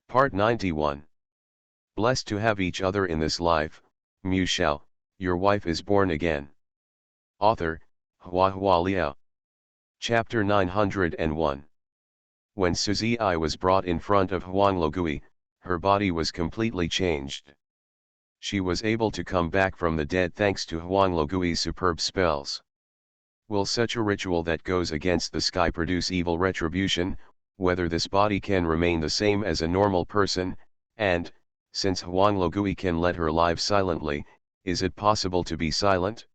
Part 91. Blessed to have each other in this life, Shao, your wife is born again. Author, Hua Liao. Chapter 901. When Suzy I was brought in front of Huang Logui, her body was completely changed. She was able to come back from the dead thanks to Huang Logui's superb spells. Will such a ritual that goes against the sky produce evil retribution, whether this body can remain the same as a normal person, and, since Huang Logui can let her live silently, is it possible to be silent?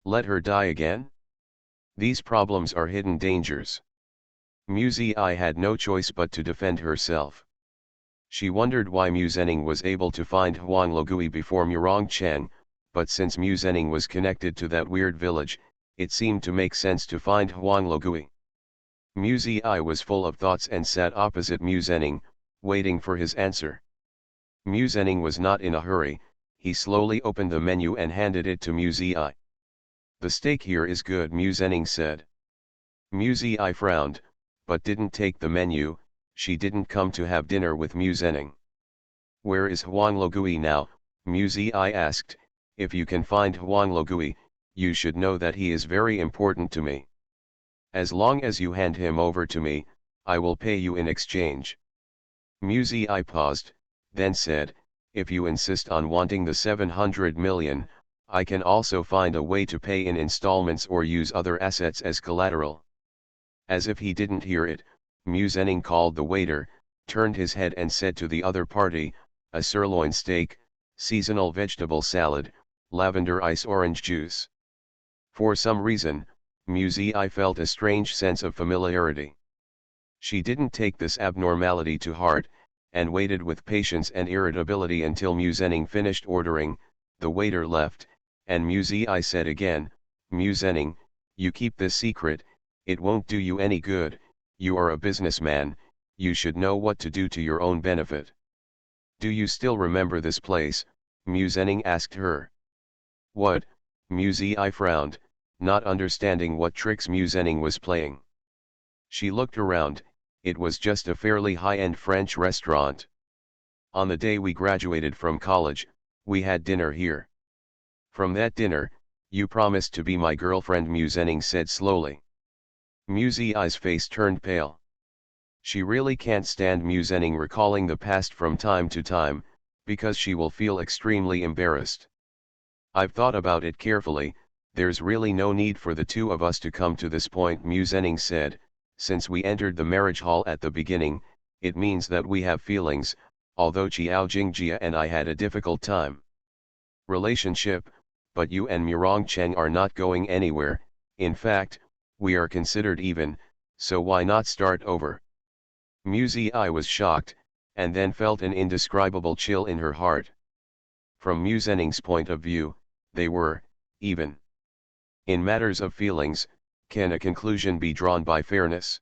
Let her die again? These problems are hidden dangers. Muzi I had no choice but to defend herself. She wondered why Mu Zhenning was able to find Huang Logui before Murong Cheng, but since Mu Zhenning was connected to that weird village, it seemed to make sense to find Huang Logui. Muzi I was full of thoughts and sat opposite Mu Zhenning, waiting for his answer. Mu Zhenning was not in a hurry. He slowly opened the menu and handed it to Muzi I. The steak here is good, Mu Zhenning said. Muzi I frowned, but didn't take the menu. She didn't come to have dinner with Mu Zhenning. Where is Huang Logui now? Muzi I asked. If you can find Huang Logui, you should know that he is very important to me. As long as you hand him over to me, I will pay you in exchange. Muzi I paused, then said, if you insist on wanting the 700 million, I can also find a way to pay in installments or use other assets as collateral. As if he didn't hear it, Mu Zhenning called the waiter, turned his head and said to the other party, a sirloin steak, seasonal vegetable salad, lavender ice orange juice. For some reason, Muzi I felt a strange sense of familiarity. She didn't take this abnormality to heart, and waited with patience and irritability until Mu Zhenning finished ordering. The waiter left, and Muzi I said again, Mu Zhenning, you keep this secret, it won't do you any good, you are a businessman, you should know what to do to your own benefit. Do you still remember this place? Mu Zhenning asked her. What? Muzi I frowned, not understanding what tricks Mu Zhenning was playing. She looked around. It was just a fairly high-end French restaurant. On the day we graduated from college, we had dinner here. From that dinner, you promised to be my girlfriend, Mu Zhenning said slowly. Muzi I's face turned pale. She really can't stand Mu Zhenning recalling the past from time to time, because she will feel extremely embarrassed. I've thought about it carefully, there's really no need for the two of us to come to this point, Mu Zhenning said. Since we entered the marriage hall at the beginning, it means that we have feelings, although Qiao Jingjia and I had a difficult time. Relationship, but you and Murong Cheng are not going anywhere. In fact, we are considered even, so why not start over? Muzi I was shocked, and then felt an indescribable chill in her heart. From Mu Zhenning's point of view, they were even. In matters of feelings, can a conclusion be drawn by fairness?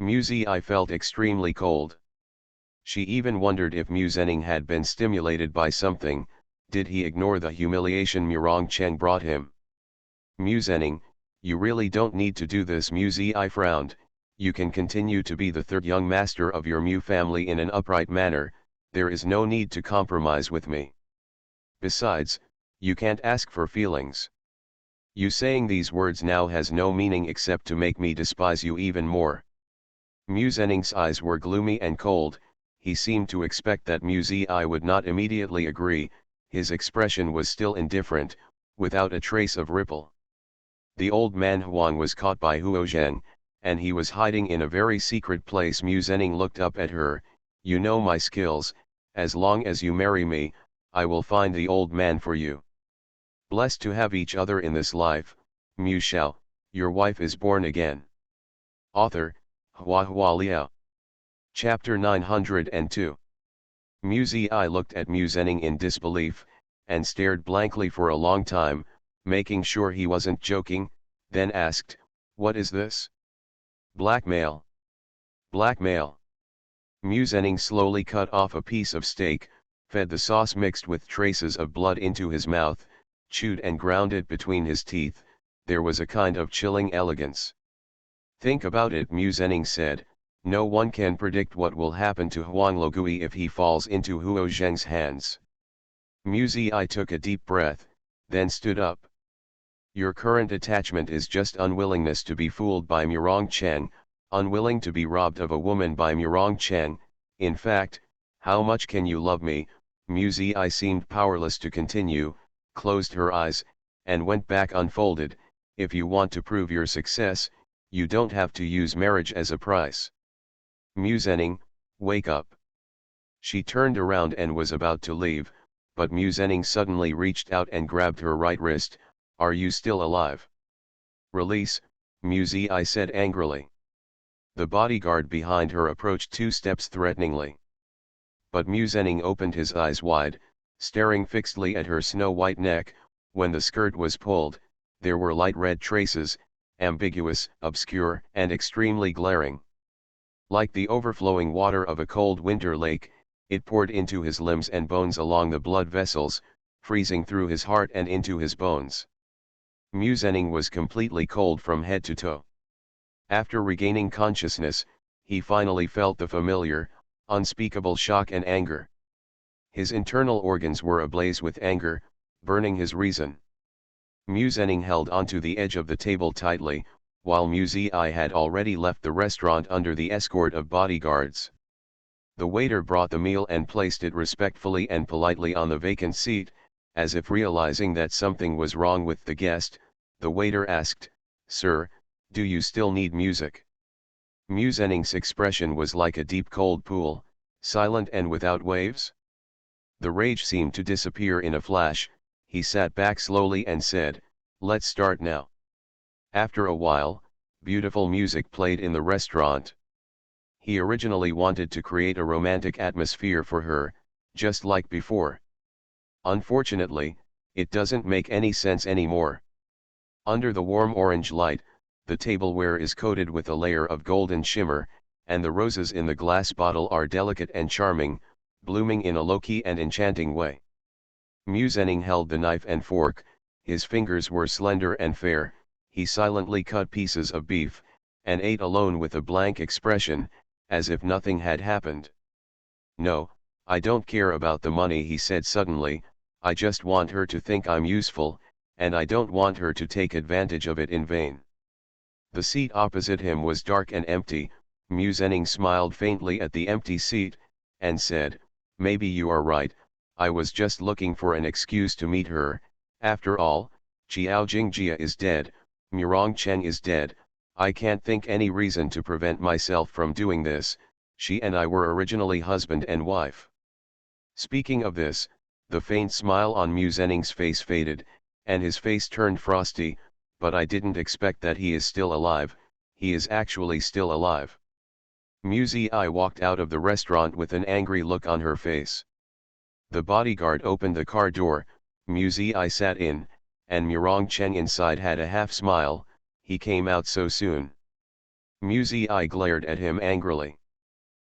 Muzi I felt extremely cold. She even wondered if Mu Zhenning had been stimulated by something. Did he ignore the humiliation Murong Cheng brought him? Mu Zhenning, you really don't need to do this, Muzi I frowned. You can continue to be the third young master of your Mu family in an upright manner, there is no need to compromise with me. Besides, you can't ask for feelings. You saying these words now has no meaning except to make me despise you even more. Mu Zhenning's eyes were gloomy and cold. He seemed to expect that Muzi I would not immediately agree. His expression was still indifferent, without a trace of ripple. The old man Huang was caught by Huo Zheng, and he was hiding in a very secret place. Mu Zhenning looked up at her. You know my skills, as long as you marry me, I will find the old man for you. Blessed to have each other in this life, Mu Shao, your wife is born again. Author, Hua Liao. Chapter 902. Muzi I looked at Mu Zhenning in disbelief, and stared blankly for a long time, making sure he wasn't joking, then asked, what is this? Blackmail. Blackmail. Mu Zhenning slowly cut off a piece of steak, fed the sauce mixed with traces of blood into his mouth, chewed and ground it between his teeth. There was a kind of chilling elegance. Think about it, Mu Zhenning said, No one can predict what will happen to Huang Logui if he falls into Huo Zheng's hands. Mu Ziyi took a deep breath, then stood up. Your current attachment is just unwillingness to be fooled by Murong Cheng, unwilling to be robbed of a woman by Murong Cheng. In fact, how much can you love me? Mu Ziyi seemed powerless to continue, closed her eyes, and went back unfolded. If you want to prove your success, you don't have to use marriage as a price. Mu Zhenning, wake up. She turned around and was about to leave, but Mu Zhenning suddenly reached out and grabbed her right wrist. Are you still alive? Release, Mu Ziyi said angrily. The bodyguard behind her approached 2 steps threateningly. But Mu Zhenning opened his eyes wide, staring fixedly at her snow-white neck. When the skirt was pulled, there were light red traces, ambiguous, obscure, and extremely glaring. Like the overflowing water of a cold winter lake, it poured into his limbs and bones along the blood vessels, freezing through his heart and into his bones. Mu Zhenning was completely cold from head to toe. After regaining consciousness, he finally felt the familiar, unspeakable shock and anger. His internal organs were ablaze with anger, burning his reason. Mu Zhenning held onto the edge of the table tightly, while Mu Ziyi had already left the restaurant under the escort of bodyguards. The waiter brought the meal and placed it respectfully and politely on the vacant seat. As if realizing that something was wrong with the guest, the waiter asked, "Sir, do you still need music?" Mu Zhenning's expression was like a deep cold pool, silent and without waves. The rage seemed to disappear in a flash. He sat back slowly and said, "Let's start now." After a while, beautiful music played in the restaurant. He originally wanted to create a romantic atmosphere for her, just like before. Unfortunately, it doesn't make any sense anymore. Under the warm orange light, the tableware is coated with a layer of golden shimmer, and the roses in the glass bottle are delicate and charming, blooming in a low-key and enchanting way. Mu Zhenning held the knife and fork. His fingers were slender and fair. He silently cut pieces of beef, and ate alone with a blank expression, as if nothing had happened. "No, I don't care about the money," he said suddenly. "I just want her to think I'm useful, and I don't want her to take advantage of it in vain." The seat opposite him was dark and empty. Mu Zhenning smiled faintly at the empty seat, and said, "Maybe you are right, I was just looking for an excuse to meet her. After all, Qiao Jingjia is dead, Murong Cheng is dead, I can't think any reason to prevent myself from doing this. She and I were originally husband and wife." Speaking of this, the faint smile on Mu Zhenning's face faded, and his face turned frosty. "But I didn't expect that he is still alive." "He is actually still alive." Mu Ziyi walked out of the restaurant with an angry look on her face. The bodyguard opened the car door. Mu Ziyi sat in, and Murong Cheng inside had a half smile. He came out so soon. Mu Ziyi glared at him angrily.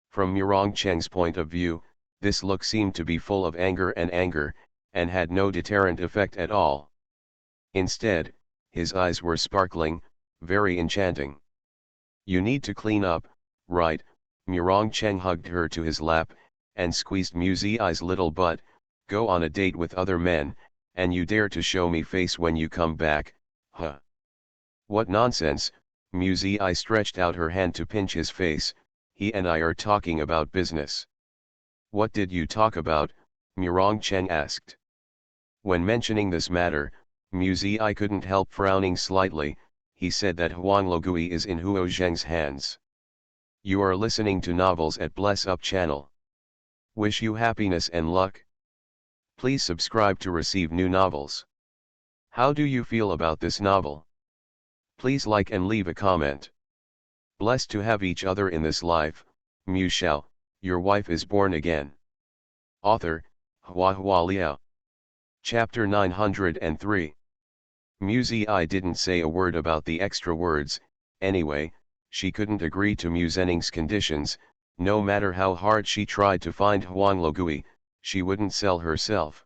From Murong Cheng's point of view, this look seemed to be full of anger, and had no deterrent effect at all. Instead, his eyes were sparkling, very enchanting. "You need to clean up, right?" Murong Cheng hugged her to his lap, and squeezed Mu Ziyi's little butt. "Go on a date with other men, and you dare to show me face when you come back, huh?" "What nonsense!" Mu Ziyi stretched out her hand to pinch his face. "He and I are talking about business." "What did you talk about?" Murong Cheng asked. When mentioning this matter, Mu Ziyi couldn't help frowning slightly. He said that Huang Logui is in Huo Zheng's hands. You are listening to Novels at Bless Up channel. Wish you happiness and luck. Please subscribe to receive new novels. How do you feel about this novel? Please like and leave a comment. Blessed to have each other in this life. Mu Shao, your wife is born again. Author, Hua Liao. Chapter 903. Mu Ziyi didn't say a word about the extra words. Anyway, she couldn't agree to Mu Zhenning's conditions. No matter how hard she tried to find Huang Logui, she wouldn't sell herself.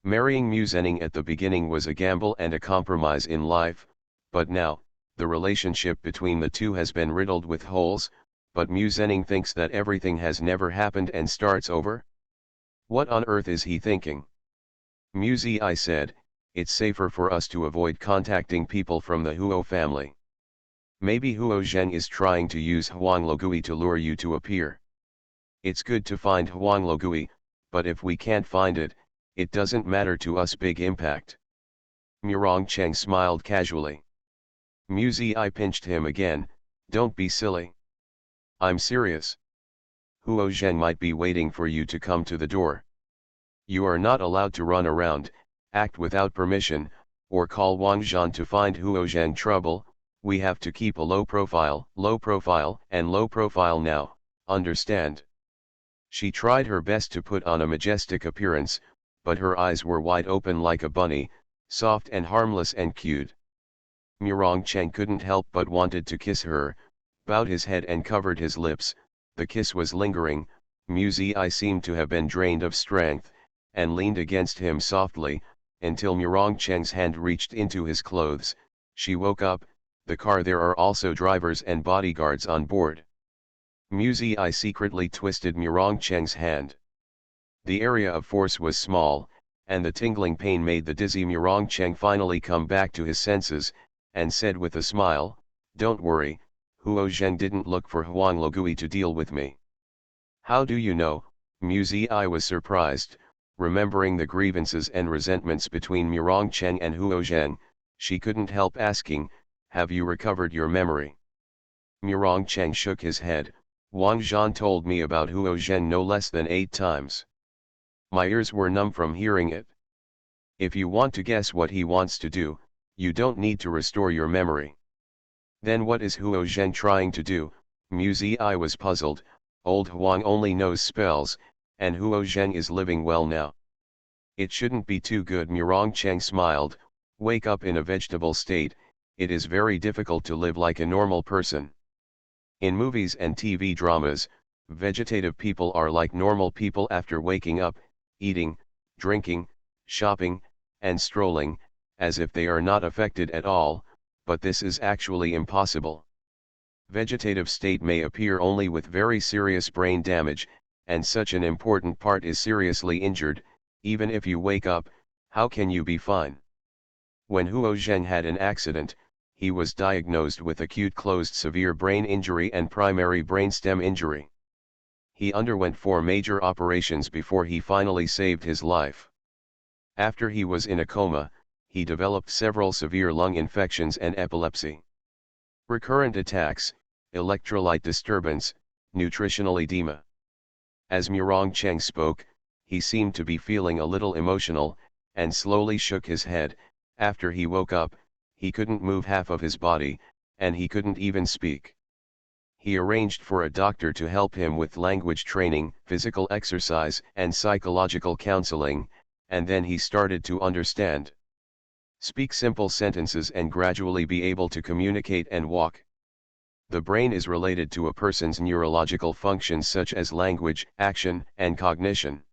Marrying Mu Zhenning at the beginning was a gamble and a compromise in life, but now, the relationship between the two has been riddled with holes. but Mu Zening thinks that everything has never happened and starts over? What on earth is he thinking? Mu Zi said, it's safer for us to avoid contacting people from the Huo family. Maybe Huo Zheng is trying to use Huang Logui to lure you to appear. It's good to find Huang Logui, but if we can't find it, it doesn't matter to us. Big impact. Murong Cheng smiled casually. Mu Zi pinched him again, don't be silly. I'm serious. Huo Zheng might be waiting for you to come to the door. You are not allowed to run around, act without permission, or call Wang Zhan to find Huo Zheng trouble. We have to keep a low profile, and low profile now, understand? She tried her best to put on a majestic appearance, but her eyes were wide open like a bunny, soft and harmless and cute. Murong Cheng couldn't help but wanted to kiss her, bowed his head and covered his lips. The kiss was lingering. Mu Zi seemed to have been drained of strength, and leaned against him softly, until Murong Cheng's hand reached into his clothes. She woke up. The car, there are also drivers and bodyguards on board. Mu Zi secretly twisted Murong Cheng's hand. The area of force was small, and the tingling pain made the dizzy Murong Cheng finally come back to his senses, and said with a smile, don't worry, Huo Zheng didn't look for Huang Logui to deal with me. How do you know? Mu Zi was surprised, remembering the grievances and resentments between Murong Cheng and Huo Zheng. She couldn't help asking, have you recovered your memory? Murong Cheng shook his head. Wang Zhan told me about Huo Zheng no less than 8 times. My ears were numb from hearing it. If you want to guess what he wants to do, you don't need to restore your memory. Then what is Huo Zheng trying to do? Mu Zi was puzzled. Old Huang only knows spells, and Huo Zheng is living well now. It shouldn't be too good. Murong Cheng smiled. Wake up in a vegetable state. It is very difficult to live like a normal person. In movies and TV dramas, vegetative people are like normal people after waking up, eating, drinking, shopping, and strolling, as if they are not affected at all, but this is actually impossible. Vegetative state may appear only with very serious brain damage, and such an important part is seriously injured. Even if you wake up, how can you be fine? When Huo Zheng had an accident, he was diagnosed with acute closed severe brain injury and primary brainstem injury. He underwent 4 major operations before he finally saved his life. After he was in a coma, he developed several severe lung infections and epilepsy. Recurrent attacks, electrolyte disturbance, nutritional edema. As Murong Cheng spoke, he seemed to be feeling a little emotional, and slowly shook his head. After he woke up, he couldn't move half of his body, and he couldn't even speak. He arranged for a doctor to help him with language training, physical exercise, and psychological counseling, and then he started to understand. Speak simple sentences and gradually be able to communicate and walk. The brain is related to a person's neurological functions such as language, action, and cognition.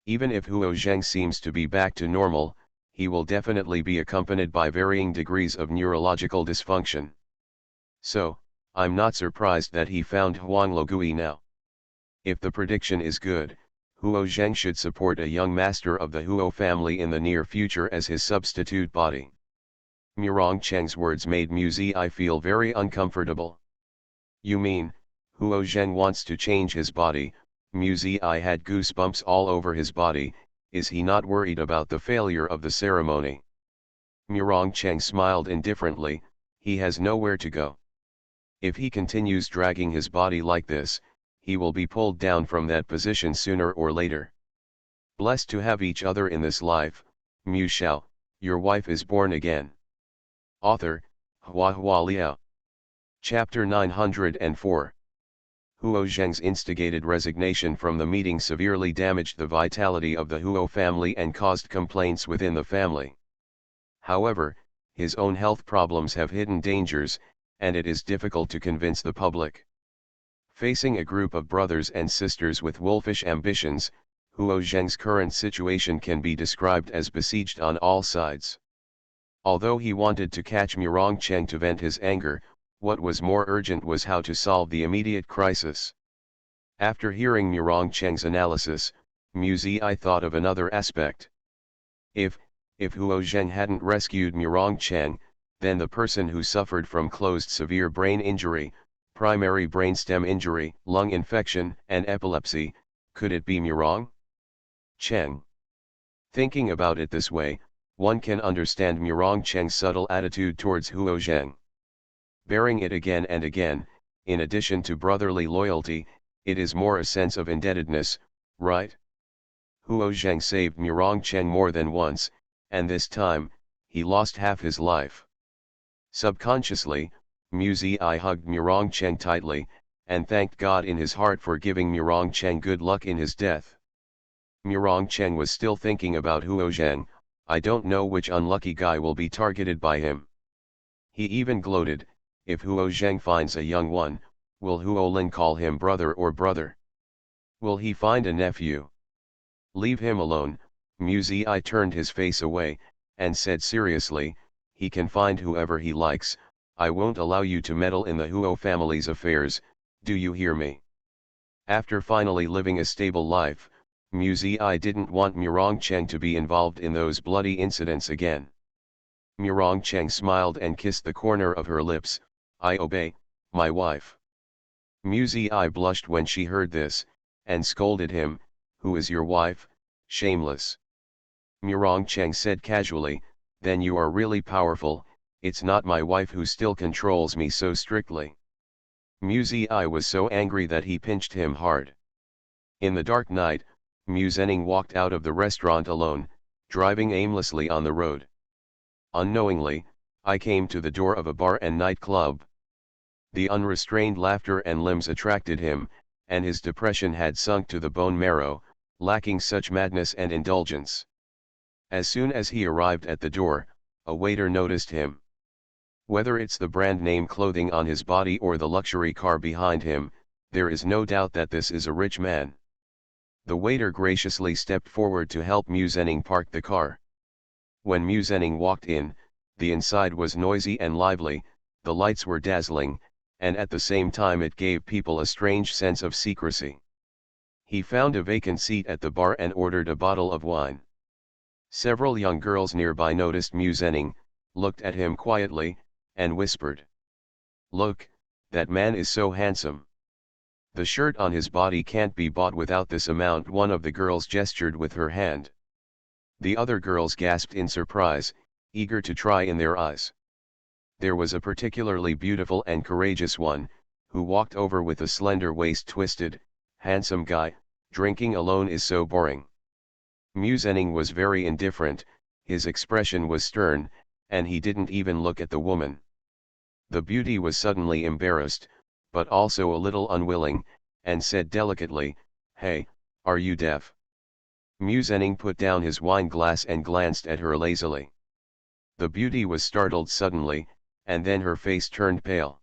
Even if Huo Zheng seems to be back to normal, he will definitely be accompanied by varying degrees of neurological dysfunction. So, I'm not surprised that he found Huang Logui now. If the prediction is good, Huo Zheng should support a young master of the Huo family in the near future as his substitute body. Murong Cheng's words made Mu Zi feel very uncomfortable. You mean, Huo Zheng wants to change his body? Mu Zi had goosebumps all over his body. Is he not worried about the failure of the ceremony? Murong Cheng smiled indifferently. He has nowhere to go. If he continues dragging his body like this, he will be pulled down from that position sooner or later. Blessed to have each other in this life. Mu Shao, your wife is born again. Author, Hua Liao. Chapter 904. Huo Zheng's instigated resignation from the meeting severely damaged the vitality of the Huo family and caused complaints within the family. However, his own health problems have hidden dangers, and it is difficult to convince the public. Facing a group of brothers and sisters with wolfish ambitions, Huo Zheng's current situation can be described as besieged on all sides. Although he wanted to catch Murong Cheng to vent his anger, What was more urgent was how to solve the immediate crisis. After hearing Murong Cheng's analysis, Mu Zi thought of another aspect. If Huo Zheng hadn't rescued Murong Cheng, then the person who suffered from closed severe brain injury, primary brainstem injury, lung infection, and epilepsy, could it be Murong Cheng? Thinking about it this way, one can understand Murong Cheng's subtle attitude towards Huo Zheng. Bearing it again and again, in addition to brotherly loyalty, it is more a sense of indebtedness, right? Huo Zheng saved Murong Cheng more than once, and this time, he lost half his life. Subconsciously, Mu Zi hugged Murong Cheng tightly, and thanked God in his heart for giving Murong Cheng good luck in his death. Murong Cheng was still thinking about Huo Zheng. I don't know which unlucky guy will be targeted by him. He even gloated, if Huo Zheng finds a young one, will Huo Lin call him brother or brother? Will he find a nephew? Leave him alone. Mu Zi turned his face away, and said seriously, he can find whoever he likes. I won't allow you to meddle in the Huo family's affairs, do you hear me? After finally living a stable life, Mu Zi didn't want Murong Cheng to be involved in those bloody incidents again. Murong Cheng smiled and kissed the corner of her lips. I obey, my wife. Mu Zi blushed when she heard this, and scolded him, who is your wife, shameless? Murong Cheng said casually, then you are really powerful. It's not my wife who still controls me so strictly. Mu Zi was so angry that he pinched him hard. In the dark night, Mu Zhenning walked out of the restaurant alone, driving aimlessly on the road. Unknowingly, I came to the door of a bar and nightclub. The unrestrained laughter and limbs attracted him, and his depression had sunk to the bone marrow, lacking such madness and indulgence. As soon as he arrived at the door, a waiter noticed him. Whether it's the brand name clothing on his body or the luxury car behind him, there is no doubt that this is a rich man. The waiter graciously stepped forward to help Mu Zhenning park the car. When Mu Zhenning walked in, the inside was noisy and lively, the lights were dazzling, and at the same time it gave people a strange sense of secrecy. He found a vacant seat at the bar and ordered a bottle of wine. Several young girls nearby noticed Mu Zhenning, looked at him quietly, and whispered, "Look, that man is so handsome. The shirt on his body can't be bought without this amount." One of the girls gestured with her hand. The other girls gasped in surprise, eager to try in their eyes. There was a particularly beautiful and courageous one, who walked over with a slender waist twisted, handsome guy. Drinking alone is so boring. Mu Zhenning was very indifferent, his expression was stern, and he didn't even look at the woman. The beauty was suddenly embarrassed, but also a little unwilling, and said delicately, "Hey, are you deaf?" Mu Zhenning put down his wine glass and glanced at her lazily. The beauty was startled suddenly, and then her face turned pale.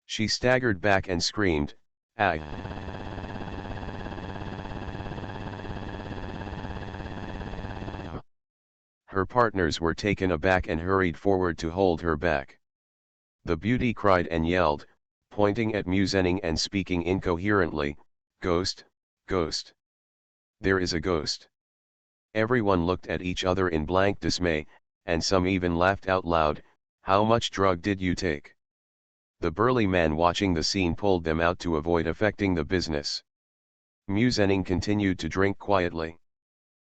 She staggered back and screamed, "Ah!" Her partners were taken aback and hurried forward to hold her back. The beauty cried and yelled, pointing at Mu Zhenning and speaking incoherently, "Ghost, ghost. There is a ghost." Everyone looked at each other in blank dismay, and some even laughed out loud. "How much drug did you take?" The burly man watching the scene pulled them out to avoid affecting the business. Mu Zhenning continued to drink quietly.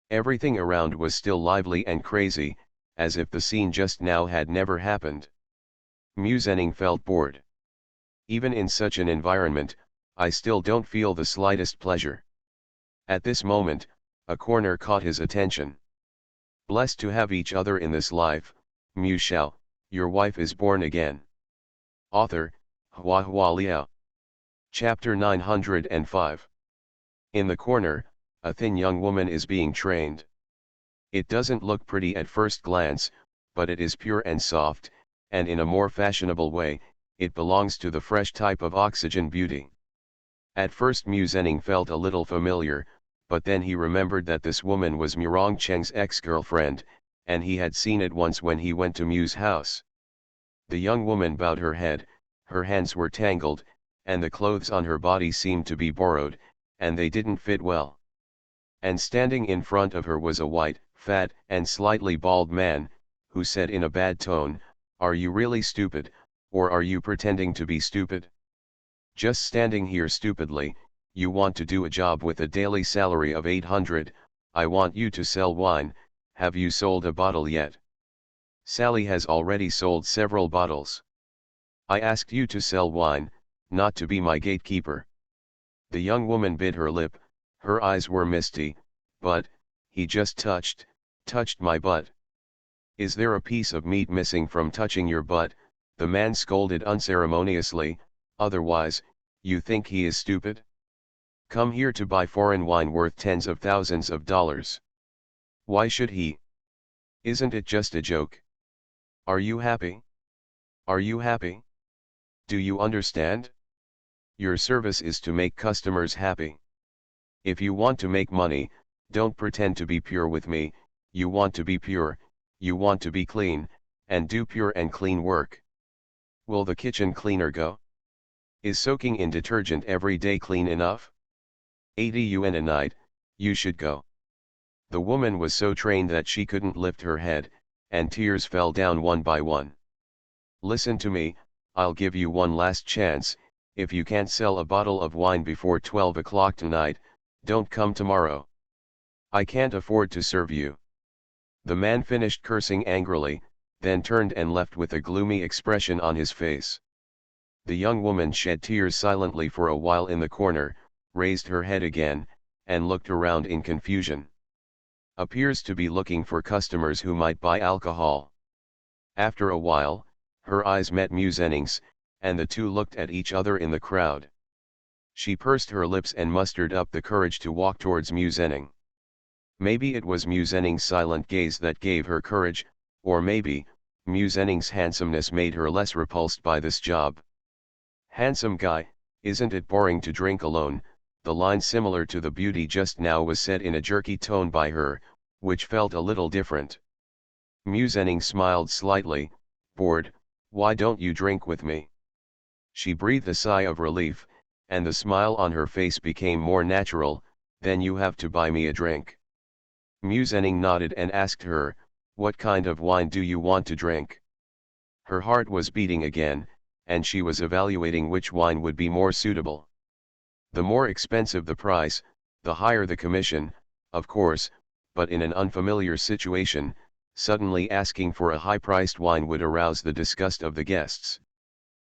Everything around was still lively and crazy, as if the scene just now had never happened. Mu Zhenning felt bored. Even in such an environment, I still don't feel the slightest pleasure. At this moment, a corner caught his attention. "Blessed to have each other in this life, Mu Shao, your wife is born again." Author, Hua Liao. Chapter 905. In the corner, a thin young woman is being trained. It doesn't look pretty at first glance, but it is pure and soft, and in a more fashionable way, it belongs to the fresh type of oxygen beauty. At first Mu Zhenning felt a little familiar, but then he remembered that this woman was Murong Cheng's ex-girlfriend, and he had seen it once when he went to Mu's house. The young woman bowed her head, her hands were tangled, and the clothes on her body seemed to be borrowed, and they didn't fit well. And standing in front of her was a white, fat, and slightly bald man, who said in a bad tone, "Are you really stupid, or are you pretending to be stupid? Just standing here stupidly, you want to do a job with a daily salary of 800, I want you to sell wine, have you sold a bottle yet? Sally has already sold several bottles. I asked you to sell wine, not to be my gatekeeper." The young woman bit her lip, her eyes were misty, "But, he just touched my butt. Is there a piece of meat missing from touching your butt?" the man scolded unceremoniously, "otherwise, you think he is stupid? Come here to buy foreign wine worth tens of thousands of dollars. Why should he? Isn't it just a joke? Are you happy? Are you happy? Do you understand? Your service is to make customers happy. If you want to make money, don't pretend to be pure with me, you want to be pure, you want to be clean, and do pure and clean work. Will the kitchen cleaner go? Is soaking in detergent every day clean enough? 80 yuan a night, you should go." The woman was so trained that she couldn't lift her head, and tears fell down one by one. "Listen to me, I'll give you one last chance, if you can't sell a bottle of wine before 12 o'clock tonight, don't come tomorrow. I can't afford to serve you." The man finished cursing angrily, then turned and left with a gloomy expression on his face. The young woman shed tears silently for a while in the corner, raised her head again, and looked around in confusion. "Appears to be looking for customers who might buy alcohol." After a while, her eyes met Musening's, and the two looked at each other in the crowd. She pursed her lips and mustered up the courage to walk towards Musening. Maybe it was Musening's silent gaze that gave her courage, or maybe, Musening's handsomeness made her less repulsed by this job. "Handsome guy, isn't it boring to drink alone?" The line similar to the beauty just now was said in a jerky tone by her, which felt a little different. Musening smiled slightly, "Bored, why don't you drink with me?" She breathed a sigh of relief, and the smile on her face became more natural. "Then you have to buy me a drink." Musening nodded and asked her, "What kind of wine do you want to drink?" Her heart was beating again, and she was evaluating which wine would be more suitable. The more expensive the price, the higher the commission, of course, but in an unfamiliar situation, suddenly asking for a high-priced wine would arouse the disgust of the guests.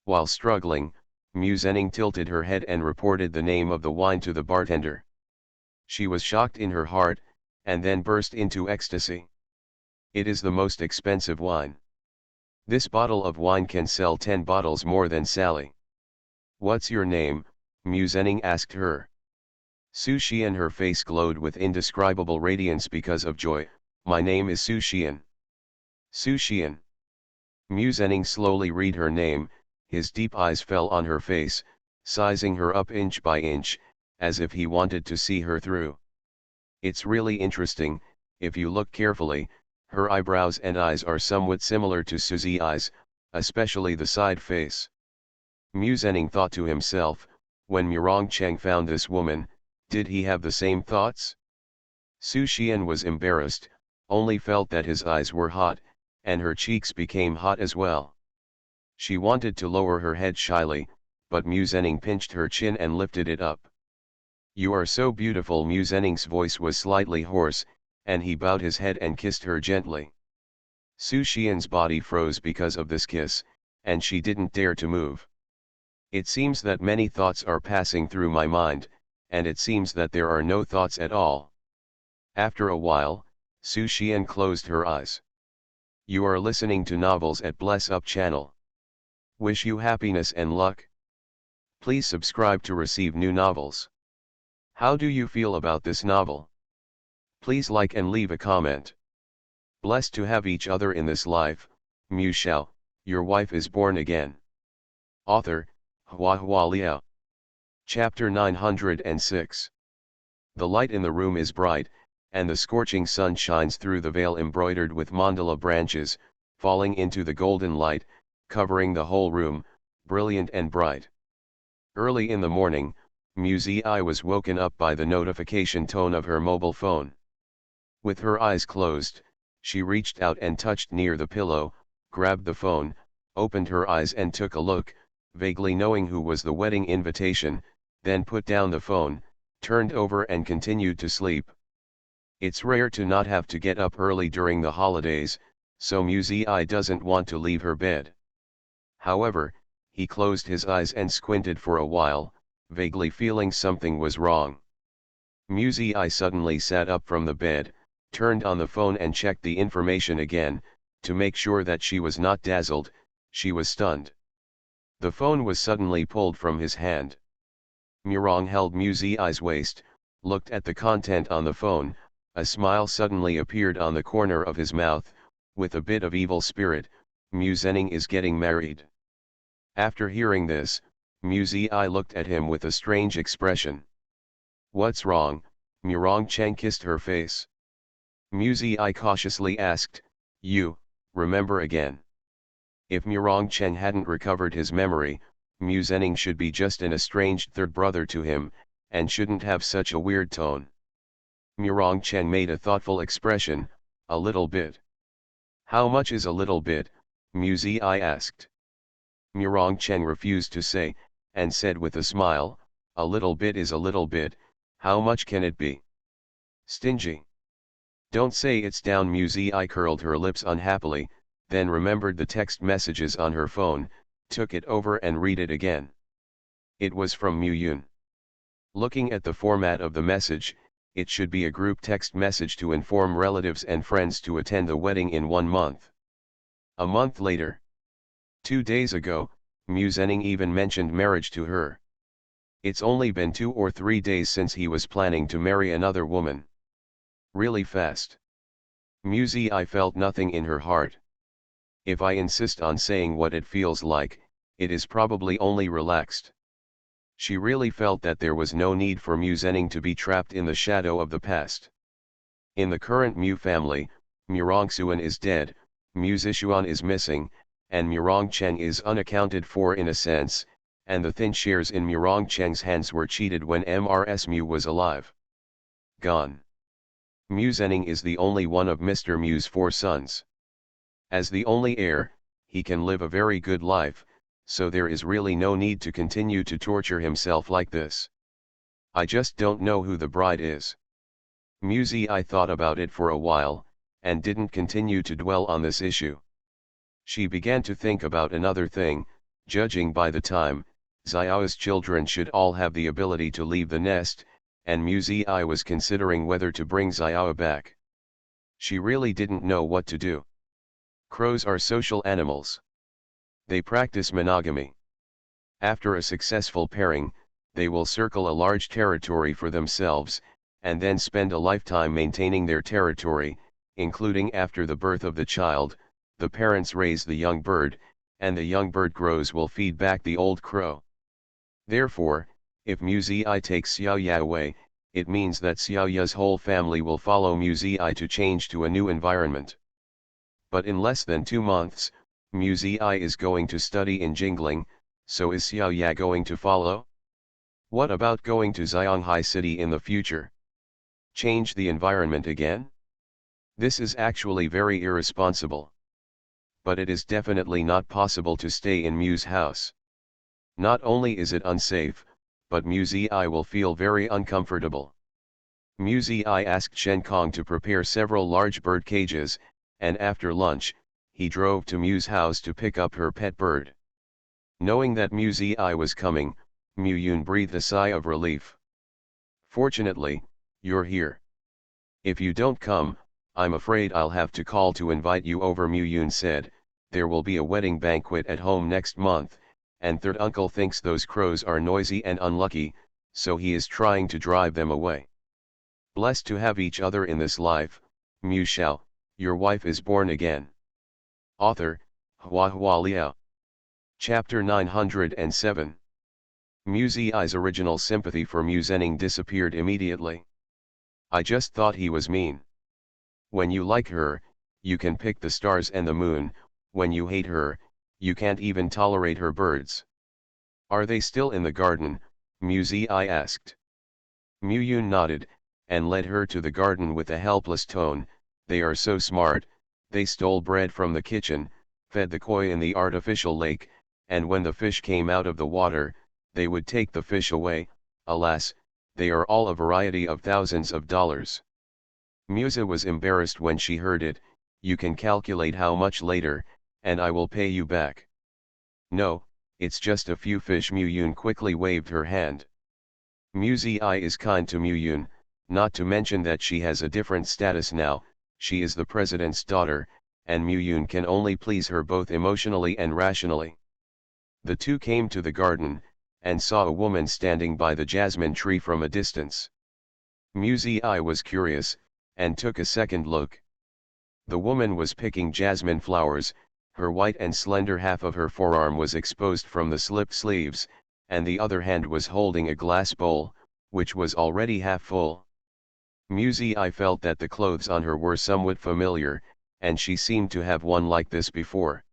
While struggling, Musening tilted her head and reported the name of the wine to the bartender. She was shocked in her heart, and then burst into ecstasy. "It is the most expensive wine. This bottle of wine can sell 10 bottles more than Sally." "What's your name?" Musening asked her. Su Xian. Her face glowed with indescribable radiance because of joy. "My name is Su Xian." "Su Xian." Musening slowly read her name, his deep eyes fell on her face, sizing her up inch by inch, as if he wanted to see her through. "It's really interesting, if you look carefully, her eyebrows and eyes are somewhat similar to Suzy's eyes, especially the side face." Musening thought to himself, when Murong Cheng found this woman, did he have the same thoughts? Su Xian was embarrassed, only felt that his eyes were hot, and her cheeks became hot as well. She wanted to lower her head shyly, but Musening pinched her chin and lifted it up. "You are so beautiful." Musening's voice was slightly hoarse, and he bowed his head and kissed her gently. Su Xian's body froze because of this kiss, and she didn't dare to move. "It seems that many thoughts are passing through my mind, and it seems that there are no thoughts at all." After a while, Su Xian closed her eyes. "You are listening to novels at Bless Up channel. Wish you happiness and luck. Please subscribe to receive new novels. How do you feel about this novel? Please like and leave a comment. Blessed to have each other in this life. Shao, your wife is born again." Author, Hua Liao. Chapter 906. The light in the room is bright, and the scorching sun shines through the veil embroidered with mandala branches, falling into the golden light, covering the whole room, brilliant and bright. Early in the morning, Muzi was woken up by the notification tone of her mobile phone. With her eyes closed, she reached out and touched near the pillow, grabbed the phone, opened her eyes and took a look, vaguely knowing who was the wedding invitation, then put down the phone, turned over and continued to sleep. It's rare to not have to get up early during the holidays, so Muzi doesn't want to leave her bed. However, he closed his eyes and squinted for a while, vaguely feeling something was wrong. Muzi suddenly sat up from the bed, turned on the phone and checked the information again, to make sure that she was not dazzled. She was stunned. The phone was suddenly pulled from his hand. Murong held Muzi's waist, looked at the content on the phone, a smile suddenly appeared on the corner of his mouth, with a bit of evil spirit. Muzening is getting married. After hearing this, Muzi looked at him with a strange expression. What's wrong? Murong Cheng kissed her face. Muzi cautiously asked, you remember again? If Murong Cheng hadn't recovered his memory, Muzening should be just an estranged third brother to him, and shouldn't have such a weird tone. Murong Cheng made a thoughtful expression, a little bit. How much is a little bit? Muzi asked. Murong Cheng refused to say, and said with a smile, a little bit is a little bit, how much can it be? Stingy. Don't say it's down. Muzi curled her lips unhappily, then remembered the text messages on her phone, took it over and read it again. It was from Mu Yun. Looking at the format of the message, it should be a group text message to inform relatives and friends to attend the wedding in 1 month. A month later. 2 days ago, Muzening even mentioned marriage to her. It's only been 2 or 3 days since he was planning to marry another woman. Really fast. Muzi felt nothing in her heart. If I insist on saying what it feels like, it is probably only relaxed. She really felt that there was no need for Muzening to be trapped in the shadow of the past. In the current Mu family, Murongxuan is dead, Muzishuan is missing, and Murong Cheng is unaccounted for in a sense, and the thin shares in Murong Cheng's hands were cheated when Mrs. Mu was alive. Gone. Muzening is the only one of Mr. Mu's 4 sons. As the only heir, he can live a very good life, so there is really no need to continue to torture himself like this. I just don't know who the bride is. Muzi thought about it for a while, and didn't continue to dwell on this issue. She began to think about another thing. Judging by the time, Xiao's children should all have the ability to leave the nest, and Muzi was considering whether to bring Xiao back. She really didn't know what to do. Crows are social animals. They practice monogamy. After a successful pairing, they will circle a large territory for themselves, and then spend a lifetime maintaining their territory, including after the birth of the child. The parents raise the young bird, and the young bird grows will feed back the old crow. Therefore, if Muzi takes Xiaoya away, it means that Xiaoya's whole family will follow Muzi to change to a new environment. But in less than 2 months, Muzi is going to study in Jingling, so is Xiaoya going to follow? What about going to Xianghai City in the future? Change the environment again? This is actually very irresponsible. But it is definitely not possible to stay in Mu's house. Not only is it unsafe, but Muzi will feel very uncomfortable. Muzi asked Shen Kong to prepare several large bird cages, and after lunch, he drove to Mu's house to pick up her pet bird. Knowing that Muzi was coming, Mu Yun breathed a sigh of relief. Fortunately, you're here. If you don't come, I'm afraid I'll have to call to invite you over. Mu Yun said, there will be a wedding banquet at home next month, and third uncle thinks those crows are noisy and unlucky, so he is trying to drive them away. Blessed to have each other in this life, Mu Shao, your wife is born again. Author, Hua Liao. Chapter 907. Muzi's original sympathy for Muzening disappeared immediately. I just thought he was mean. When you like her, you can pick the stars and the moon. When you hate her, you can't even tolerate her birds. Are they still in the garden? Mu Zi asked. Mu Yun nodded, and led her to the garden with a helpless tone. They are so smart, they stole bread from the kitchen, fed the koi in the artificial lake, and when the fish came out of the water, they would take the fish away. Alas, they are all a variety of thousands of dollars. Musa was embarrassed when she heard it. You can calculate how much later, and I will pay you back. No, it's just a few fish. Mu Yun quickly waved her hand. Mu Zi is kind to Mu Yun, not to mention that she has a different status now. She is the president's daughter, and Mu Yun can only please her both emotionally and rationally. The two came to the garden, and saw a woman standing by the jasmine tree from a distance. Mu Zi was curious, and took a second look. The woman was picking jasmine flowers. Her white and slender half of her forearm was exposed from the slipped sleeves, and the other hand was holding a glass bowl, which was already half full. Mu Zi felt that the clothes on her were somewhat familiar, and she seemed to have one like this before.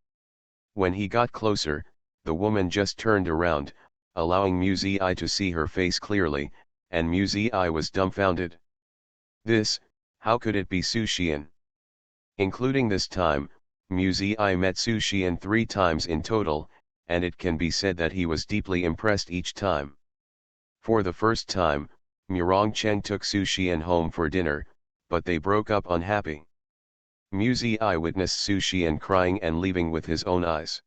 When he got closer, the woman just turned around, allowing Mu Zi to see her face clearly, and Mu Zi was dumbfounded. This, how could it be Su Xian? Including this time, Mu Zi met Su Xian 3 times in total, and it can be said that he was deeply impressed each time. For the first time, Murongcheng took Su Xian home for dinner, but they broke up unhappy. Mu Zi witnessed Su Xian crying and leaving with his own eyes.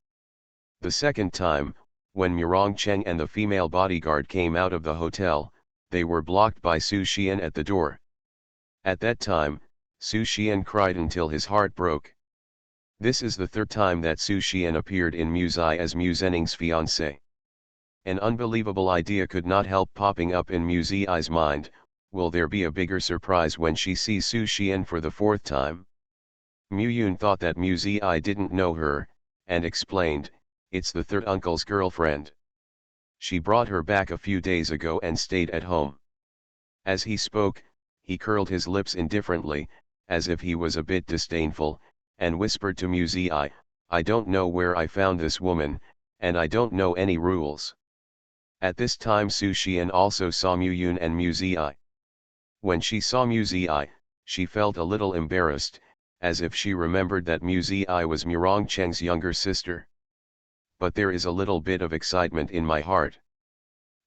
The second time, when Murongcheng and the female bodyguard came out of the hotel, they were blocked by Su Xian at the door. At that time, Su Xian cried until his heart broke. This is the third time that Su Xian appeared in Mu Zi as Mu Zhening's fiancé. An unbelievable idea could not help popping up in Mu Zi's mind. Will there be a bigger surprise when she sees Su Xian for the 4th time? Mu Yun thought that Mu Zi didn't know her, and explained, it's the third uncle's girlfriend. She brought her back a few days ago and stayed at home. As he spoke, he curled his lips indifferently, as if he was a bit disdainful, and whispered to Mu Zi, I don't know where I found this woman, and I don't know any rules. At this time Su Xian also saw Mu Yun and Mu Zi. When she saw Mu Zi, she felt a little embarrassed, as if she remembered that Mu Zi was Murongcheng's younger sister. But there is a little bit of excitement in my heart.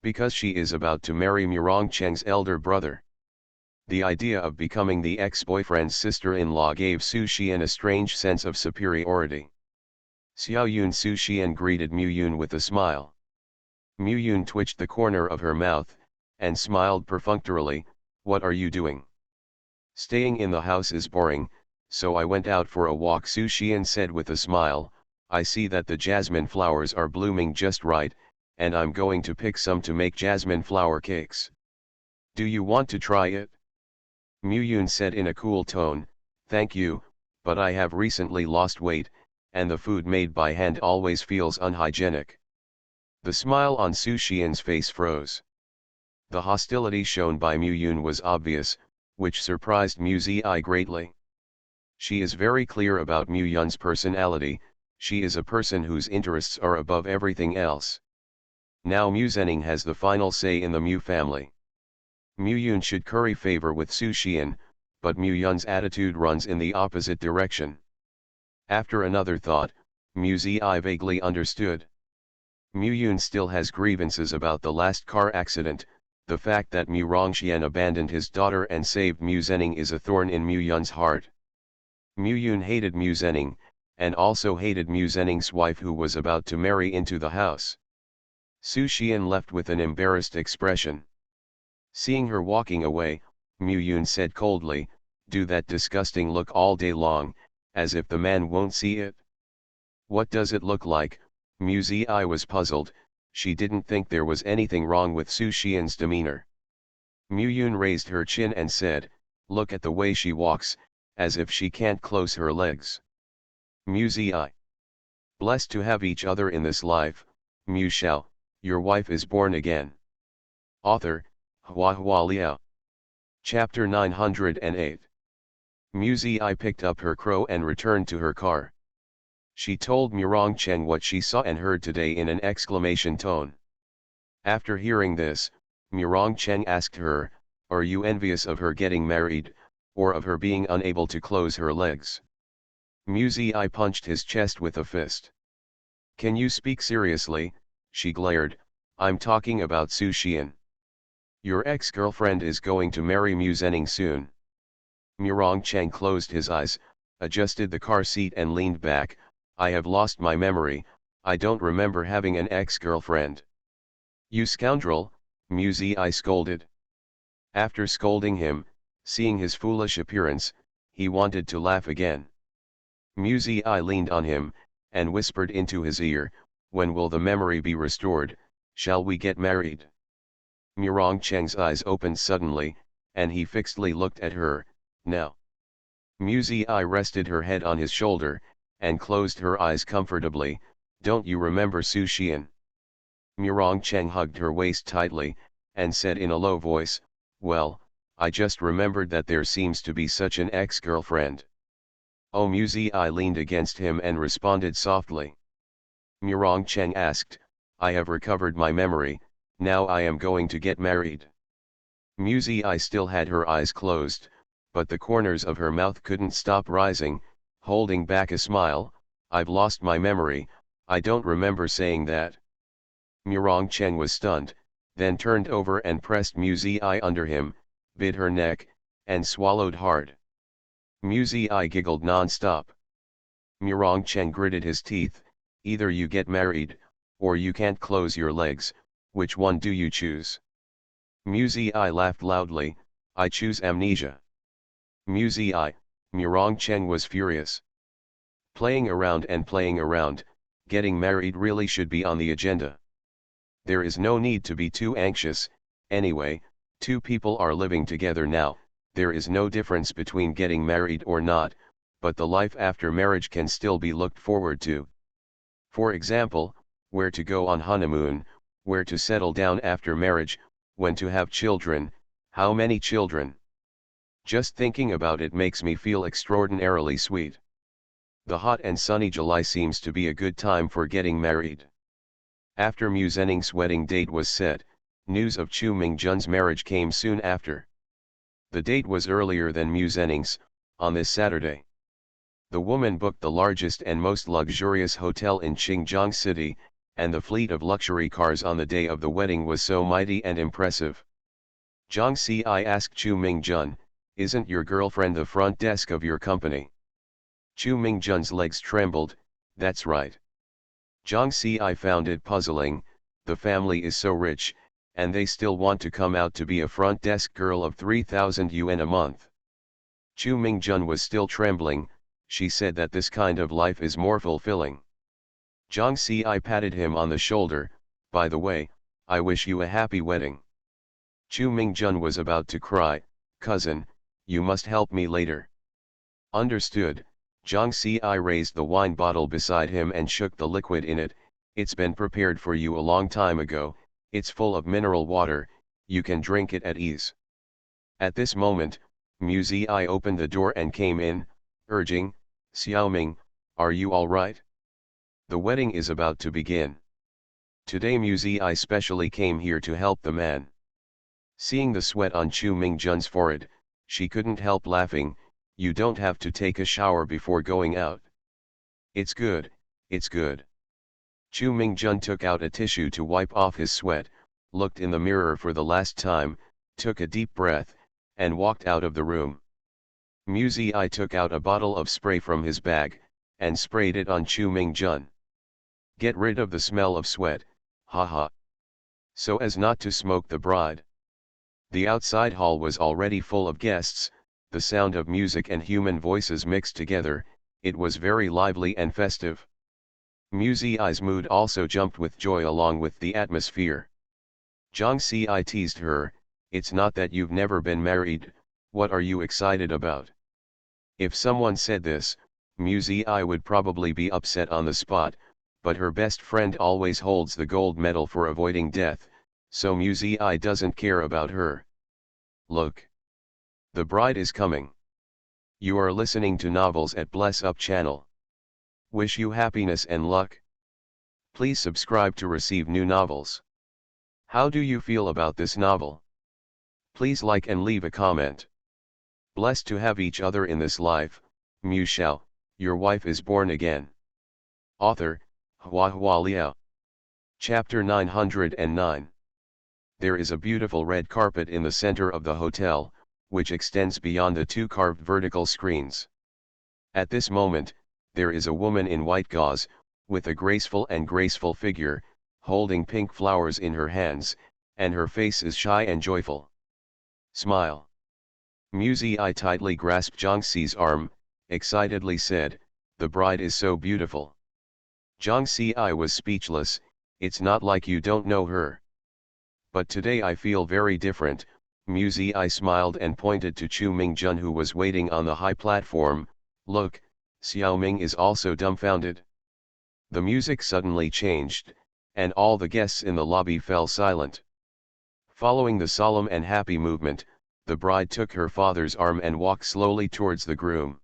Because she is about to marry Murongcheng's elder brother. The idea of becoming the ex-boyfriend's sister-in-law gave Su Xian a strange sense of superiority. Xiao Yun Su Xian greeted Mu Yun with a smile. Mu Yun twitched the corner of her mouth, and smiled perfunctorily, what are you doing? Staying in the house is boring, so I went out for a walk. Su Xian said with a smile, I see that the jasmine flowers are blooming just right, and I'm going to pick some to make jasmine flower cakes. Do you want to try it? Mu Yun said in a cool tone, thank you, but I have recently lost weight, and the food made by hand always feels unhygienic. The smile on Su Xian's face froze. The hostility shown by Mu Yun was obvious, which surprised Mu Zi greatly. She is very clear about Mu Yun's personality. She is a person whose interests are above everything else. Now Mu Zhening has the final say in the Mu family. Mu Yun should curry favor with Su Xian, but Mu Yun's attitude runs in the opposite direction. After another thought, Mu Zi vaguely understood. Mu Yun still has grievances about the last car accident. The fact that Mu Rongxian abandoned his daughter and saved Mu Zhening is a thorn in Mu Yun's heart. Mu Yun hated Mu Zhening, and also hated Mu Zhening's wife who was about to marry into the house. Su Xian left with an embarrassed expression. Seeing her walking away, Mu Yun said coldly, do that disgusting look all day long, as if the man won't see it. What does it look like? Mu Zi was puzzled. She didn't think there was anything wrong with Su Xian's demeanor. Mu Yun raised her chin and said, look at the way she walks, as if she can't close her legs. Mu Zi. Blessed to have each other in this life, Mu Shao, your wife is born again. Author, Hua Liao. Chapter 908. Mu Zi picked up her crow and returned to her car. She told Murongcheng what she saw and heard today in an exclamation tone. After hearing this, Murong Cheng asked her, "Are you envious of her getting married, or of her being unable to close her legs?" Mu Ziyi punched his chest with a fist. "Can you speak seriously?" she glared. "I'm talking about Su Xian. Your ex-girlfriend is going to marry Mu Zhenning soon." Murong Cheng closed his eyes, adjusted the car seat and leaned back. "I have lost my memory, I don't remember having an ex-girlfriend." "You scoundrel," Mu Ziyi scolded. After scolding him, seeing his foolish appearance, he wanted to laugh again. Mu Ziyi leaned on him, and whispered into his ear, "When will the memory be restored? Shall we get married?" Murong Cheng's eyes opened suddenly, and he fixedly looked at her. "Now." Mu Ziyi rested her head on his shoulder, and closed her eyes comfortably. "Don't you remember Su Xian?" Murong Cheng hugged her waist tightly, and said in a low voice, "Well, I just remembered that there seems to be such an ex-girlfriend." Oh, Mu Ziyi leaned against him and responded softly. Murong Cheng asked, "I have recovered my memory, now I am going to get married." Mu Ziyi still had her eyes closed, but the corners of her mouth couldn't stop rising, holding back a smile. "I've lost my memory, I don't remember saying that." Murong Cheng was stunned, then turned over and pressed Mu Ziyi under him, bit her neck, and swallowed hard. Mu Ziyi giggled non-stop. Murong Cheng gritted his teeth. "Either you get married, or you can't close your legs, which one do you choose?" Mu Ziyi laughed loudly. "I choose amnesia." Mu Ziyi, Murong Cheng was furious. Playing around and playing around, getting married really should be on the agenda. There is no need to be too anxious. Anyway, two people are living together now, there is no difference between getting married or not, but the life after marriage can still be looked forward to. For example, where to go on honeymoon, where to settle down after marriage, when to have children, how many children. Just thinking about it makes me feel extraordinarily sweet. The hot and sunny July seems to be a good time for getting married. After Mu Zhenning's wedding date was set, news of Chu Mingjun's marriage came soon after. The date was earlier than Mu Zhenning's, on this Saturday. The woman booked the largest and most luxurious hotel in Xinjiang City, and the fleet of luxury cars on the day of the wedding was so mighty and impressive. Zhang Xi asked Chu Mingjun, "Isn't your girlfriend the front desk of your company?" Chu Mingjun's legs trembled. "That's right." Zhang Xi found it puzzling. The family is so rich, and they still want to come out to be a front desk girl of 3,000 yuan a month. Chu Mingjun was still trembling. She said that this kind of life is more fulfilling. Zhang Xi patted him on the shoulder. "By the way, I wish you a happy wedding." Chu Mingjun was about to cry. "Cousin, you must help me later." "Understood." Zhang Xi raised the wine bottle beside him and shook the liquid in it. "It's been prepared for you a long time ago, it's full of mineral water, you can drink it at ease." At this moment, Mu Ziyi opened the door and came in, urging, "Xiaoming, are you all right? The wedding is about to begin." Today Mu Ziyi specially came here to help the man. Seeing the sweat on Chu Mingjun's forehead, she couldn't help laughing. "You don't have to take a shower before going out." "It's good, it's good." Chu Mingjun took out a tissue to wipe off his sweat, looked in the mirror for the last time, took a deep breath, and walked out of the room. Mu Ziyi took out a bottle of spray from his bag, and sprayed it on Chu Mingjun. "Get rid of the smell of sweat, haha. So as not to smoke the bride." The outside hall was already full of guests. The sound of music and human voices mixed together, it was very lively and festive. Mu Ziyi's mood also jumped with joy along with the atmosphere. Zhang Xi teased her, "It's not that you've never been married, what are you excited about?" If someone said this, Mu Ziyi would probably be upset on the spot, but her best friend always holds the gold medal for avoiding death, so Mu Ziyi doesn't care about her. Look! The bride is coming. You are listening to novels at Bless Up channel. Wish you happiness and luck. Please subscribe to receive new novels. How do you feel about this novel? Please like and leave a comment. Blessed to have each other in this life, Shao, your wife is born again. Author, HandsomeMaleLead. Chapter 909. There is a beautiful red carpet in the center of the hotel, which extends beyond the two carved vertical screens. At this moment, there is a woman in white gauze, with a graceful figure, holding pink flowers in her hands, and her face is shy and joyful. Smile. Muzi tightly grasped Jiangxi's arm, excitedly said, "The bride is so beautiful." Jiangxi was speechless. "It's not like you don't know her." "But today I feel very different." Muzi smiled and pointed to Chu Mingjun, who was waiting on the high platform. "Look, Xiaoming is also dumbfounded." The music suddenly changed, and all the guests in the lobby fell silent. Following the solemn and happy movement, the bride took her father's arm and walked slowly towards the groom.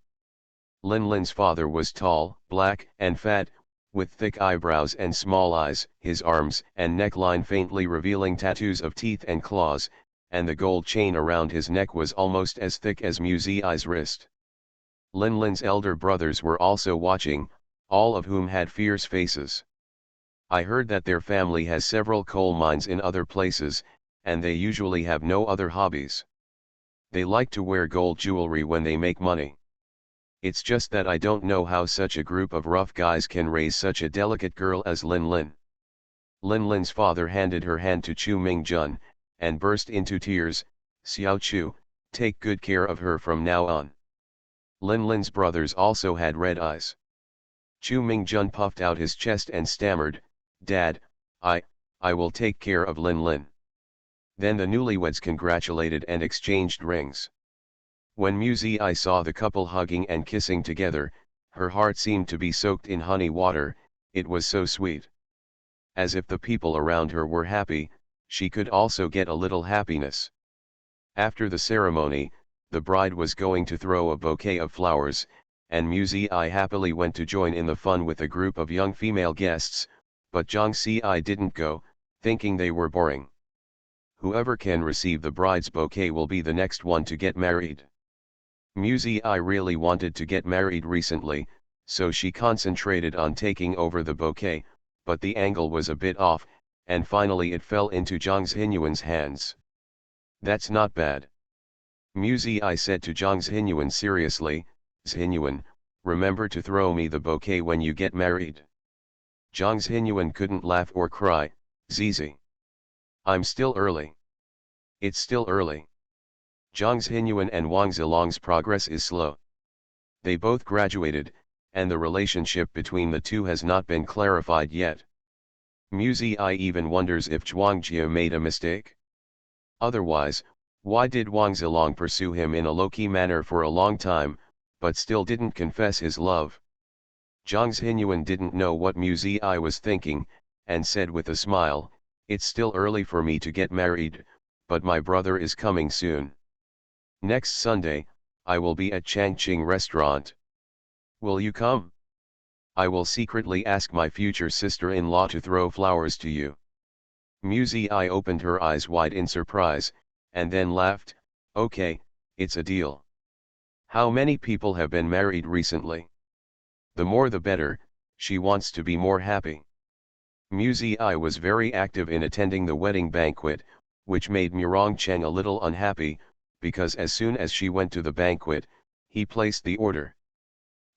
Linlin's father was tall, black, and fat, with thick eyebrows and small eyes, his arms and neckline faintly revealing tattoos of teeth and claws, and the gold chain around his neck was almost as thick as Muzi's wrist. Linlin's elder brothers were also watching, all of whom had fierce faces. "I heard that their family has several coal mines in other places, and they usually have no other hobbies. They like to wear gold jewelry when they make money. It's just that I don't know how such a group of rough guys can raise such a delicate girl as Linlin." Linlin's father handed her hand to Chu Mingjun, and burst into tears. "Xiao Chu, take good care of her from now on." Linlin's brothers also had red eyes. Chu Mingjun puffed out his chest and stammered, "Dad, I will take care of Linlin." Then the newlyweds congratulated and exchanged rings. When Muzi saw the couple hugging and kissing together, her heart seemed to be soaked in honey water. It was so sweet. As if the people around her were happy, she could also get a little happiness. After the ceremony, the bride was going to throw a bouquet of flowers, and Muzi happily went to join in the fun with a group of young female guests, but Jiangxi didn't go, thinking they were boring. Whoever can receive the bride's bouquet will be the next one to get married. Muzi really wanted to get married recently, so she concentrated on taking over the bouquet, but the angle was a bit off, and finally it fell into Zhang Xinyuan's hands. "That's not bad." Muzi said to Zhang Xinyuan seriously, "Xinyuan, remember to throw me the bouquet when you get married." Zhang Xinyuan couldn't laugh or cry. "Zizi. I'm still early." "It's still early." Zhang Xinyuan and Wang Zilong's progress is slow. They both graduated, and the relationship between the two has not been clarified yet. Muzi even wonders if Zhuang Jie made a mistake. Otherwise, why did Wang Zilong pursue him in a low-key manner for a long time, but still didn't confess his love? Zhang Xinyuan didn't know what Muzi was thinking, and said with a smile, "It's still early for me to get married, but my brother is coming soon. Next Sunday, I will be at Changqing restaurant. Will you come? I will secretly ask my future sister-in-law to throw flowers to you." Muzi opened her eyes wide in surprise, and then laughed. "Okay, it's a deal. How many people have been married recently?" "The more the better, she wants to be more happy." Muzi was very active in attending the wedding banquet, which made Murong Cheng a little unhappy, because as soon as she went to the banquet, he placed the order.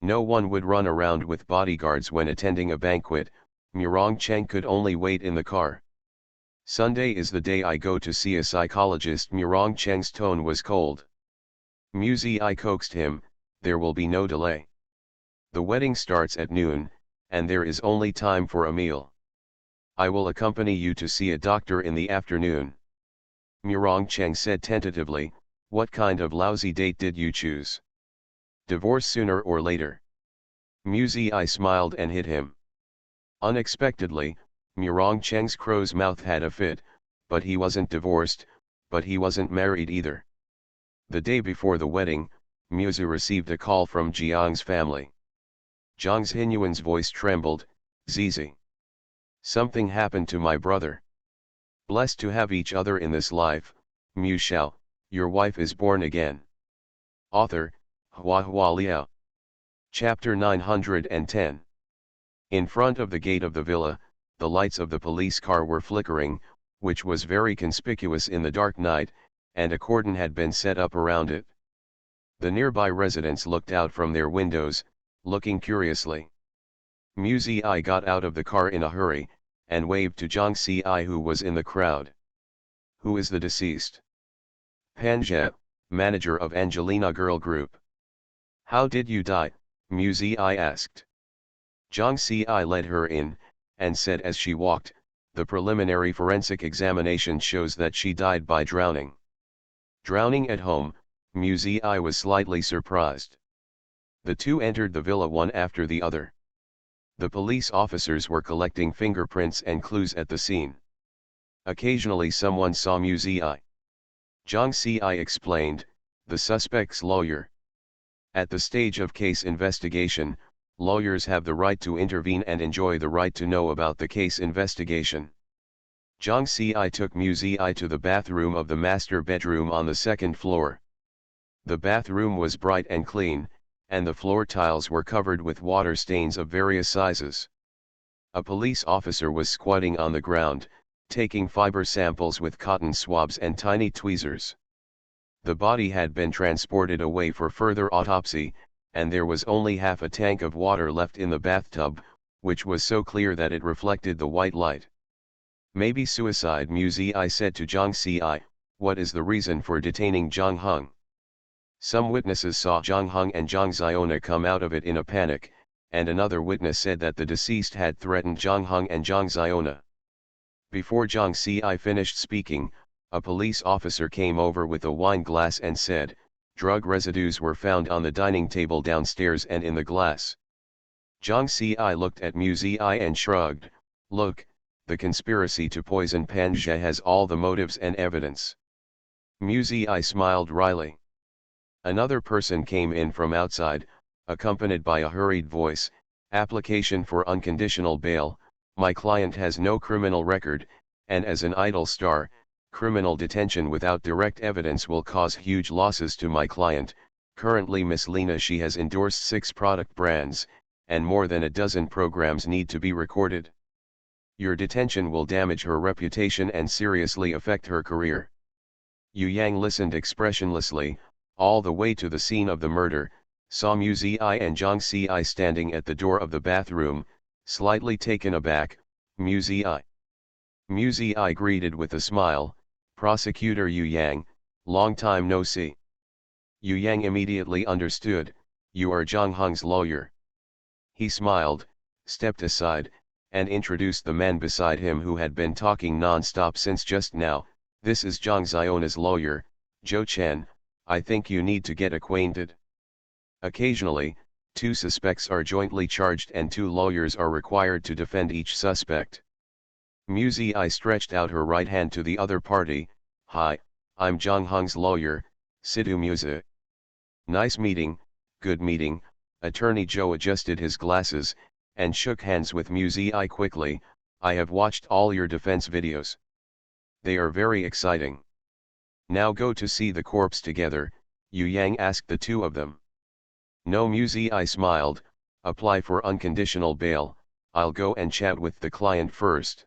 No one would run around with bodyguards when attending a banquet. Murong Cheng could only wait in the car. "Sunday is the day I go to see a psychologist." Murong Cheng's tone was cold. Muzi coaxed him, "There will be no delay. The wedding starts at noon, and there is only time for a meal. I will accompany you to see a doctor in the afternoon." Murong Cheng said tentatively, "What kind of lousy date did you choose? Divorce sooner or later?" Muzi smiled and hit him. Unexpectedly, Murong Cheng's crow's mouth had a fit, but he wasn't divorced, but he wasn't married either. The day before the wedding, Muzi received a call from Jiang's family. Zhang Xinyuan's voice trembled. "Zizi. Something happened to my brother." Blessed to have each other in this life, Shao, your wife is born again. Author, HandsomeMaleLead. Chapter 910. In front of the gate of the villa, the lights of the police car were flickering, which was very conspicuous in the dark night, and a cordon had been set up around it. The nearby residents looked out from their windows, looking curiously. Muzi got out of the car in a hurry, and waved to Zhang Ci, who was in the crowd. Who is the deceased? Panja, manager of Angelina Girl Group. How did you die? Muzi asked. Zhang Ci led her in, and said as she walked, the preliminary forensic examination shows that she died by drowning. Drowning at home, Muzi was slightly surprised. The two entered the villa one after the other. The police officers were collecting fingerprints and clues at the scene. Occasionally someone saw Muzi. Zhang Ci explained, the suspect's lawyer. At the stage of case investigation, lawyers have the right to intervene and enjoy the right to know about the case investigation. Zhang Ci took Muzi to the bathroom of the master bedroom on the second floor. The bathroom was bright and clean, and the floor tiles were covered with water stains of various sizes. A police officer was squatting on the ground, taking fiber samples with cotton swabs and tiny tweezers. The body had been transported away for further autopsy, and there was only half a tank of water left in the bathtub, which was so clear that it reflected the white light. Maybe suicide, Muzi said to Zhang Ci. What is the reason for detaining Zhang Heng? Some witnesses saw Zhang Heng and Zhang Xiaona come out of it in a panic, and another witness said that the deceased had threatened Zhang Heng and Zhang Xiaona. Before Zhang Ci finished speaking, a police officer came over with a wine glass and said, drug residues were found on the dining table downstairs and in the glass. Zhang Ci looked at Muzi and shrugged, look, the conspiracy to poison Panja has all the motives and evidence. Muzi smiled wryly. Another person came in from outside, accompanied by a hurried voice, application for unconditional bail, my client has no criminal record, and as an idol star, criminal detention without direct evidence will cause huge losses to my client. Currently Miss Lena she has endorsed 6 product brands, and more than a dozen programs need to be recorded. Your detention will damage her reputation and seriously affect her career. Yu Yang listened expressionlessly, all the way to the scene of the murder, saw Muzi and Zhang Ci standing at the door of the bathroom, slightly taken aback. Muzi greeted with a smile, Prosecutor Yu Yang, long time no see. Yu Yang immediately understood, you are Zhang Heng's lawyer. He smiled, stepped aside, and introduced the man beside him who had been talking non-stop since just now, this is Zhang Xiaona's lawyer, Zhou Chen. I think you need to get acquainted. Occasionally, 2 suspects are jointly charged and 2 lawyers are required to defend each suspect. Muzi stretched out her right hand to the other party, hi, I'm Zhang Heng's lawyer, Sidhu Muzi. Nice meeting, good meeting. Attorney Zhou adjusted his glasses, and shook hands with Muzi quickly, I have watched all your defense videos. They are very exciting. Now go to see the corpse together, Yu Yang asked the 2 of them. No, Muzi smiled, apply for unconditional bail, I'll go and chat with the client first.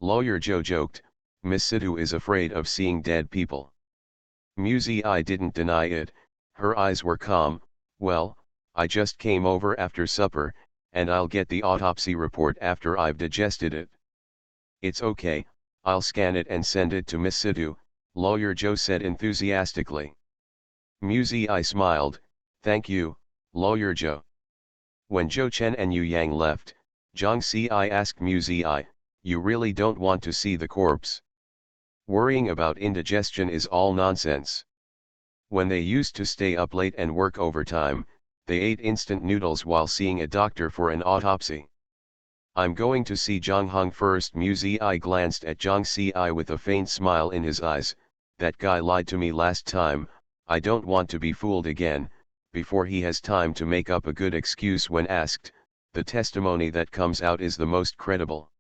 Lawyer Zhou joked, Miss Sidhu is afraid of seeing dead people. Muzi didn't deny it, her eyes were calm, well, I just came over after supper, and I'll get the autopsy report after I've digested it. It's okay, I'll scan it and send it to Miss Sidhu, Lawyer Zhou said enthusiastically. Muzi smiled, thank you, Lawyer Zhou. When Zhou Chen and Yu Yang left, Zhang Ci asked Muzi, you really don't want to see the corpse? Worrying about indigestion is all nonsense. When they used to stay up late and work overtime, they ate instant noodles while seeing a doctor for an autopsy. I'm going to see Zhang Heng first. Muzi glanced at Zhang Ci with a faint smile in his eyes, that guy lied to me last time, I don't want to be fooled again. Before he has time to make up a good excuse when asked, the testimony that comes out is the most credible.